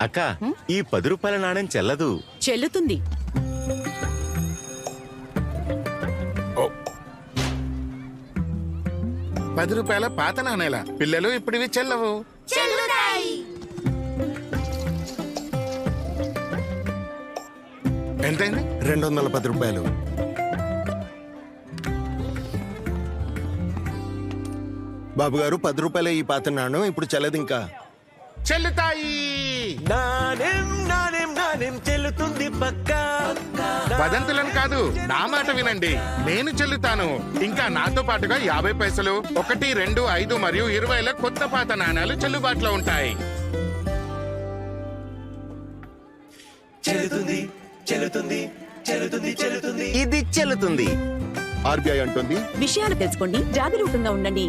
అక్క ఈ 10 రూపాయల నాణ్యం చెల్లదు. చెల్లుతుంది. ఓ, 10 రూపాయల పాత నాణేల పిల్లలు ఇప్పుడు ఇవి చెల్లవు. ఎంతైంది? 210 రూపాయలు. బాబు గారు 10 రూపాయలే ఈ పాత నాణ్యం, ఇప్పుడు చెల్లదు ఇంకా. చెల్లుతాయి. నాణ్యం నాణ్యం నాణ్యం చెల్లుతుంది పక్కా. వదంతులను కాదు, నా మాట వినండి. నేను చెల్లుతాను. ఇంకా నాతో పాటుగా 50 పైసలు, 1, 2, 5 మరియు 20ల కొత్త పాత నాణాలు చెల్లుబాటులో ఉంటాయి. చెల్లుతుంది చెల్లుతుంది చెల్లుతుంది చెల్లుతుంది ఇది చెల్లుతుంది. ఆర్బీఐ అంటుంది విషయాలు తెలుసుకోండి, జాగరూకంగా ఉండండి.